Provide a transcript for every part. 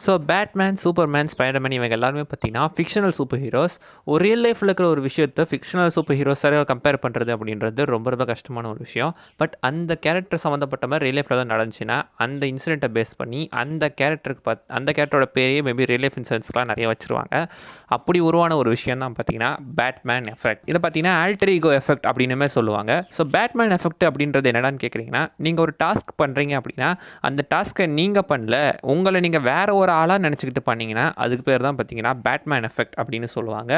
So Batman, Superman, Spiderman இவங்க எல்லாருமே பார்த்தீங்கன்னா ஃபிக்ஷனல் சூப்பர் ஹீரோஸ். ஒரு ரியல் லைஃப்பில் இருக்கிற ஒரு விஷயத்தை ஃபிக்ஷனல் சூப்பர் ஹீரோஸாக கம்பேர் பண்ணுறது அப்படின்றது ரொம்ப ரொம்ப கஷ்டமான ஒரு விஷயம். பட் அந்த கேரக்டர் சம்மந்தப்பட்ட மாதிரி ரியல் லைஃப்பில் தான் நடந்துச்சுன்னா அந்த இன்சிடென்ட்டை பேஸ் பண்ணி அந்த கேரக்டரோட பேரையே மேபி ரியல் லைஃப் இன்சிடென்ட்ஸ்லாம் நிறைய வச்சுருவாங்க. அப்படி உருவான ஒரு விஷயம் தான் பார்த்தீங்கன்னா பேட்மேன் எஃபெக்ட். இதை பார்த்தீங்கன்னா ஆல்டர் ஈகோ எஃபெக்ட் அப்படின்னுமே சொல்லுவாங்க. ஸோ பேட்மேன் எஃபெக்ட் அப்படின்றது என்னடான்னு கேட்குறீங்கன்னா, நீங்கள் ஒரு டாஸ்க் பண்ணுறீங்க அப்படின்னா அந்த டாஸ்க்கை நீங்கள் பண்ணல, உங்களை நீங்கள் வேற ஒரு ஆளாக நினச்சிக்கிட்டு பண்ணீங்கன்னா அதுக்கு பேர் தான் பார்த்தீங்கன்னா பேட்மேன் எஃபெக்ட் அப்படின்னு சொல்லுவாங்க.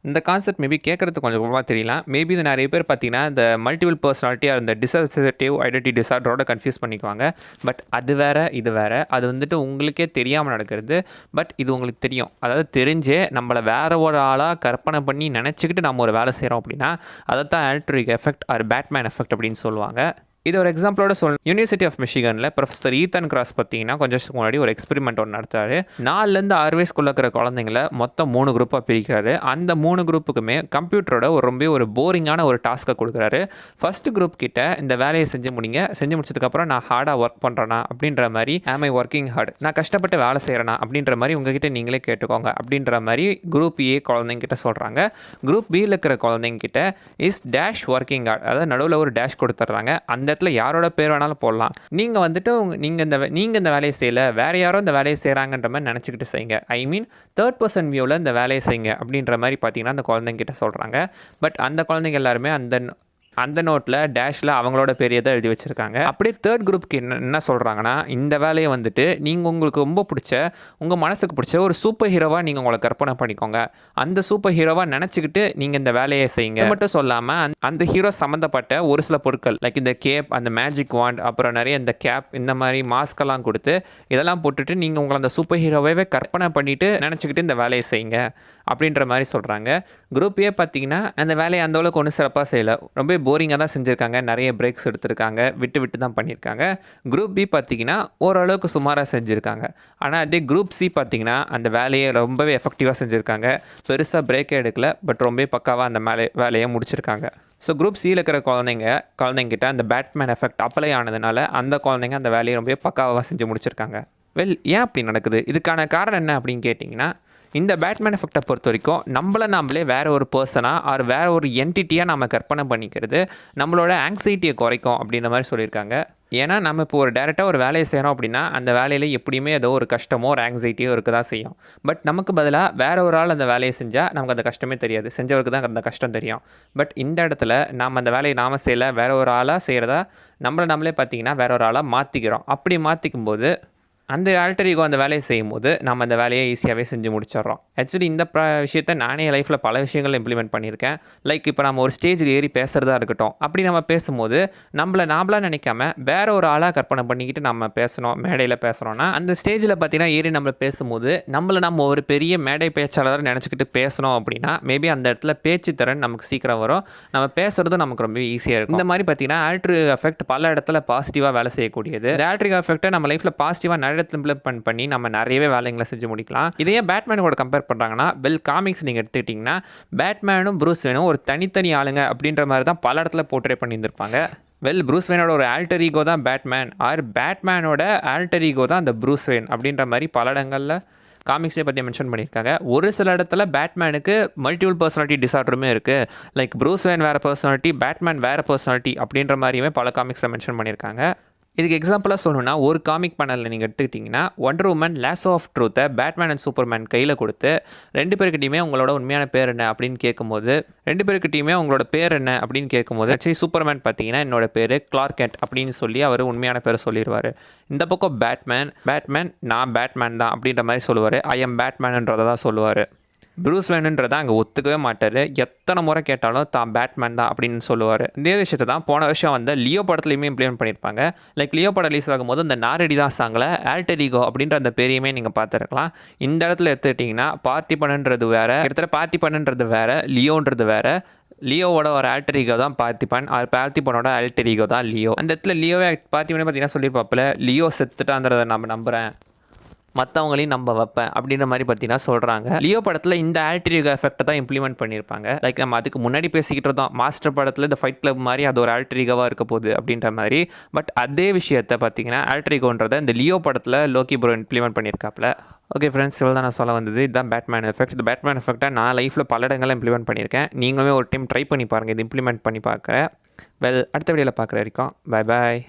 இந்த கான்செப்ட் மேபி கேட்குறதுக்கு கொஞ்சம் ரொம்ப தெரியலாம். மேபி இது நிறைய பேர் பார்த்தீங்கன்னா இந்த மல்டிபிள் பர்சனாலிட்டி இந்த டிசோசியேட்டிவ் ஐடென்டிட்டி டிசார்டரோட கன்ஃபியூஸ் பண்ணிக்குவாங்க. பட் அது வேறு இது வேறு. அது வந்துட்டு உங்களுக்கே தெரியாமல் நடக்கிறது. பட் இது உங்களுக்கு தெரியும். அதாவது தெரிஞ்சே நம்மளை வேற ஒரு ஆளாக கற்பனை பண்ணி நினச்சிக்கிட்டு நம்ம ஒரு வேலை செய்கிறோம் அப்படின்னா அதை தான் alter ego effect or Batman effect அப்படின்னு சொல்லுவாங்க. இது ஒரு எக்ஸாம்பிளோட சொல்லணும். யூனிவர்சிட்டி ஆஃப் மிஷிகனில் ப்ரொஃபஸர் ஈத்தன் கிராஸ் பார்த்தீங்கன்னா கொஞ்சம் வருஷத்துக்கு முன்னாடி ஒரு எக்ஸ்பெரிமெண்ட் ஒன்று நடத்தாரு. 4லேருந்து 6 வயசுக்குள்ள இருக்கிற குழந்தைங்களை மொத்தம் 3 குரூப்பாக பிரிக்கிறாரு. அந்த 3 குரூப்புக்குமே கம்ப்யூட்டரோட ரொம்ப போரிங்கான ஒரு டாஸ்க்கை கொடுக்குறாரு. ஃபர்ஸ்ட் குரூப் கிட்ட இந்த வேலையை செஞ்சு முடிச்சதுக்கப்புறம் நான் ஹார்டாக ஒர்க் பண்ணுறேன்னா அப்படின்ற மாதிரி, ஆம் ஐ ஒர்க்கிங் ஹார்ட், நான் கஷ்டப்பட்டு வேலை செய்கிறேன்னா அப்படின்ற மாதிரி உங்ககிட்ட நீங்களே கேட்டுக்கோங்க அப்படின்ற மாதிரி குரூப் ஏ குழந்தைங்கிட்ட சொல்கிறாங்க. குரூப் பியில் இருக்கிற குழந்தைங்கிட்ட இஸ் டேஷ் ஒர்க்கிங் ஹார்ட், அதாவது நடுவில் ஒரு டேஷ் கொடுத்துட்றாங்க. அந்த இடத்துல யாரோட பேர் வேணாலும் போடலாம். நீங்கள் வந்துட்டு நீங்கள் இந்த வேலையை செய்யலை, வேறு யாரோ இந்த வேலையை செய்கிறாங்கன்ற மாதிரி நினச்சிக்கிட்டு செய்யுங்க. ஐ மீன் தேர்ட் பர்சன் வியூவில் இந்த வேலையை செய்யுங்க அப்படின்ற மாதிரி பார்த்தீங்கன்னா அந்த குழந்தைங்கிட்ட சொல்கிறாங்க. பட் அந்த குழந்தைங்க எல்லாருமே அந்த நோட்டில் டேஷில் அவங்களோட பெரிய தான் எழுதி வச்சுருக்காங்க. அப்படியே தேர்ட் குரூப்புக்கு என்ன சொல்கிறாங்கன்னா, இந்த வேலையை வந்துட்டு நீங்கள் உங்களுக்கு ரொம்ப பிடிச்ச, உங்கள் மனசுக்கு பிடிச்ச ஒரு சூப்பர் ஹீரோவாக நீங்கள் உங்களை கற்பனை பண்ணிக்கோங்க. அந்த சூப்பர் ஹீரோவாக நினச்சிக்கிட்டு நீங்கள் இந்த வேலையை செய்யுங்க. மட்டும் சொல்லாமல் அந்த ஹீரோ சம்மந்தப்பட்ட ஒரு சில பொருட்கள் லைக் இந்த கேப், அந்த மேஜிக் வாண்ட், அப்புறம் நிறைய இந்த கேப், இந்த மாதிரி மாஸ்கெல்லாம் கொடுத்து இதெல்லாம் போட்டுட்டு நீங்கள் உங்களை அந்த சூப்பர் ஹீரோவே கற்பனை பண்ணிவிட்டு நினச்சிக்கிட்டு இந்த வேலையை செய்யுங்க அப்படின்ற மாதிரி சொல்கிறாங்க. குரூப் ஏ பார்த்தீங்கன்னா அந்த வேலையை அந்த அளவுக்கு ஒன்றும் சிறப்பாக செய்யலை, ரொம்ப போரிங்காக தான் செஞ்சுருக்காங்க. நிறைய பிரேக்ஸ் எடுத்திருக்காங்க, விட்டு தான் பண்ணியிருக்காங்க. குரூப் பி பார்த்தீங்கன்னா ஓரளவுக்கு சுமாராக செஞ்சுருக்காங்க. ஆனால் அதே குரூப் சி பார்த்தீங்கன்னா அந்த வேலையை ரொம்பவே எஃபெக்டிவாக செஞ்சுருக்காங்க. பெருசாக பிரேக்கே எடுக்கல, பட் ரொம்ப பக்காவாக அந்த வேலையை முடிச்சிருக்காங்க. ஸோ குரூப் சியில் இருக்கிற குழந்தைங்கிட்ட அந்த பேட்மேன் எஃபெக்ட் அப்ளை ஆனதுனால அந்த குழந்தைங்க அந்த வேலையை ரொம்ப பக்காவாக செஞ்சு முடிச்சிருக்காங்க. ஏன் அப்படி நடக்குது? இதுக்கான காரணம் என்ன அப்படின்னு கேட்டிங்கன்னா, இந்த பேட்மேன் எஃபெக்டை பொறுத்த வரைக்கும் நாமளே வேறு ஒரு பர்சனாக ஆர் வேறு ஒரு என்டிட்டியாக நம்ம கற்பனை பண்ணிக்கிறது நம்மளோட ஆங்ஸைட்டியை குறைக்கும் அப்படின்ற மாதிரி சொல்லியிருக்காங்க. ஏன்னா நம்ம இப்போ டேரெக்டாக ஒரு வேலையை செய்கிறோம் அப்படின்னா அந்த வேலையில் எப்படியுமே ஏதோ ஒரு கஷ்டமோ ஒரு ஆங்ஸைட்டியோ இருக்க தான் செய்யும். பட் நமக்கு பதிலாக வேறு ஒரு ஆள் அந்த வேலையை செஞ்சால் நமக்கு அந்த கஷ்டமே தெரியாது, செஞ்சவருக்கு தான் அந்த கஷ்டம் தெரியும். பட் இந்த இடத்துல நாம் அந்த வேலையை நாம் செய்யலை, வேறு ஒரு ஆளாக செய்கிறதா நம்மளே பார்த்திங்கன்னா வேற ஒரு ஆளாக மாற்றிக்கிறோம். அப்படி மாற்றிக்கும் போது அந்த ஆல்டர் ஈகோ அந்த வேலையை செய்யும்போது நம்ம அந்த வேலையை ஈஸியாகவே செஞ்சு முடிச்சிடுறோம். ஆக்சுவலி இந்த விஷயத்தை நானே லைஃப்பில் பல விஷயங்கள் இம்ப்ளிமெண்ட் பண்ணியிருக்கேன். லைக் இப்போ நம்ம ஒரு ஸ்டேஜில் ஏறி பேசுகிறதா இருக்கட்டும், அப்படி நம்ம பேசும்போது நாமளாக நினைக்காம வேற ஒரு ஆளாக கற்பனை பண்ணிக்கிட்டு நம்ம பேசணும், மேடையில் பேசுகிறோன்னா அந்த ஸ்டேஜில் பார்த்தீங்கன்னா ஏறி நம்ம பேசும்போது நம்ம ஒரு பெரிய மேடை பேச்சாளராக நினச்சிக்கிட்டு பேசணும் அப்படின்னா மேபி அந்த இடத்துல பேச்சு திறன் நமக்கு சீக்கிரம் வரும், நம்ம பேசுகிறதும் நமக்கு ரொம்ப ஈஸியாக இருக்கும். இந்த மாதிரி பார்த்தீங்கன்னா ஆல்டர் எஃபெக்ட் பல இடத்துல பாசிட்டிவாக வேலை செய்யக்கூடியது. இந்த ஆல்டர் எஃபெக்ட்டை நம்ம லைஃப்பில் பாசிட்டிவாக நிறைய இம்ப்ளிமெண்ட் பண்ணி நம்ம நிறையவே வேலைங்களை செஞ்சு முடிக்கலாம். இதையே பேட்மேனோட கம்பேர் பண்ணுறாங்கன்னா, காமிக்ஸ் நீங்கள் எடுத்துக்கிட்டிங்கன்னா பேட்மேனும் ப்ரூஸ் வேனும் ஒரு தனித்தனி ஆளுங்க அப்படின்ற மாதிரி தான் பல இடத்துல போர்ட்ரே பண்ணியிருந்திருப்பாங்க. ப்ரூஸ் வேனோட ஒரு ஆல்டர் ஈகோ தான் பேட்மேன், ஆர் பேட்மேனோட ஆல்டர் ஈகோ தான் அந்த ப்ரூஸ் வேன் அப்படின்ற மாதிரி பல இடங்களில் காமிக்ஸே பற்றி மென்ஷன் பண்ணியிருக்காங்க. ஒரு சில இடத்துல பேட்மேனுக்கு மல்டிபிள் பர்சனாலிட்டி டிசார்டருமே இருக்குது. லைக் ப்ரூஸ் வேன் வேறு பர்சனாலிட்டி, பேட்மேன் வேறு பர்சனாலிட்டி அப்படின்ற மாதிரியுமே பல காமிக்ஸில் மென்ஷன் பண்ணியிருக்காங்க. இதுக்கு எக்ஸாம்பிளாக சொல்லணும்னா ஒரு காமிக் பேனலில் நீங்கள் எடுத்துக்கிட்டிங்கன்னா ஒண்டர் உமன் லாஸோ ஆஃப் ட்ரூத்தை பேட்மேன் அண்ட் சூப்பர்மேன் கையில் கொடுத்து 2 பேருக்கிட்டையுமே உங்களோட உண்மையான பேர் என்ன அப்படின்னு கேட்கும்போது 2 பேருக்கிட்டையுமே உங்களோட பேர் என்ன அப்படின்னு கேட்கும்போது ஆக்சுவலி சூப்பர்மேன் பார்த்தீங்கன்னா என்னோட பேர் கிளார்க் கென்ட் அப்படின்னு சொல்லி அவர் உண்மையான பேரை சொல்லிடுவார். இந்த பக்கம் பேட்மேன் நான் பேட்மேன் தான் அப்படின்ற மாதிரி சொல்லுவார். ஐ எம் பேட்மேன்ன்றதை தான் சொல்லுவார். ப்ரூஸ் வேனுன்றதை அங்கே ஒத்துக்கவே மாட்டார். எத்தனை முறை கேட்டாலும் தான் பேட்மேன் தான் அப்படின்னு சொல்லுவார். இதே விஷயத்தை தான் போன வருஷம் வந்து லியோ படத்துலையுமே இம்ப்ளிமெண்ட் பண்ணியிருப்பாங்க. லைக் லியோ படம் ரிலீஸ் ஆகும்போது இந்த நாரடி தான் சாங்கில் ஆல்டர் ஈகோ அப்படின்ற அந்த பேரையுமே நீங்கள் பார்த்துருக்கலாம். இந்த இடத்துல எடுத்துக்கிட்டிங்கன்னா பார்த்திபன்ன்றது வேறு, கிட்டத்தட்ட பார்த்திபன்ன்றது வேறு, லியோன்றது வேறு. லியோவோட ஒரு ஆல்டர் ஈகோ தான் பார்த்திபன், பார்த்திபனோட ஆல்டர் ஈகோ தான் லியோ. அந்த இடத்துல லியோவே பார்த்திபனே பார்த்தீங்கன்னா சொல்லியிருப்பாப்பில், லியோ செத்துட்டான்றதை நம்ம நம்புகிறேன், மற்றவங்களையும் நம்ப வைப்பேன் அப்படின்ற மாதிரி பார்த்தீங்கன்னா சொல்கிறாங்க. லியோ படத்தில் இந்த ஆல்டர் ஈகோ எஃபெக்ட்டை தான் இம்ப்ளிமெண்ட் பண்ணியிருப்பாங்க. லைக் நம்ம அதுக்கு முன்னாடி பேசிக்கிட்டு இருந்தோம் மாஸ்டர் படத்தில் இந்த ஃபைட் கிளப் மாதிரி அது ஒரு ஆல்டர் ஈகோவாக இருக்க போகுது அப்படின்ற மாதிரி. பட் அதே விஷயத்தை பார்த்தீங்கன்னா ஆல்டர் ஈகோன்றதை இந்த லியோ படத்தில் லோக்கி ப்ரோ இம்ப்ளிமெண்ட் பண்ணியிருக்காப்புல. ஓகே ஃப்ரெண்ட்ஸ், இவ்வளோ தான் நான் சொல்ல வந்தது. இதுதான் பேட்மேன் எஃபெக்ட். இந்த பேட்மேன் எஃபெக்ட்டை நான் லைஃப்பில் பல இடங்களில் இம்ப்ளிமெண்ட் பண்ணியிருக்கேன். நீங்களுமே ஒரு டைம் ட்ரை பண்ணி பாருங்கள், இது இம்ப்ளிமெண்ட் பண்ணி பார்க்குறேன். அடுத்த வீடியோவில் பார்க்குற வரைக்கும் பை பாய்.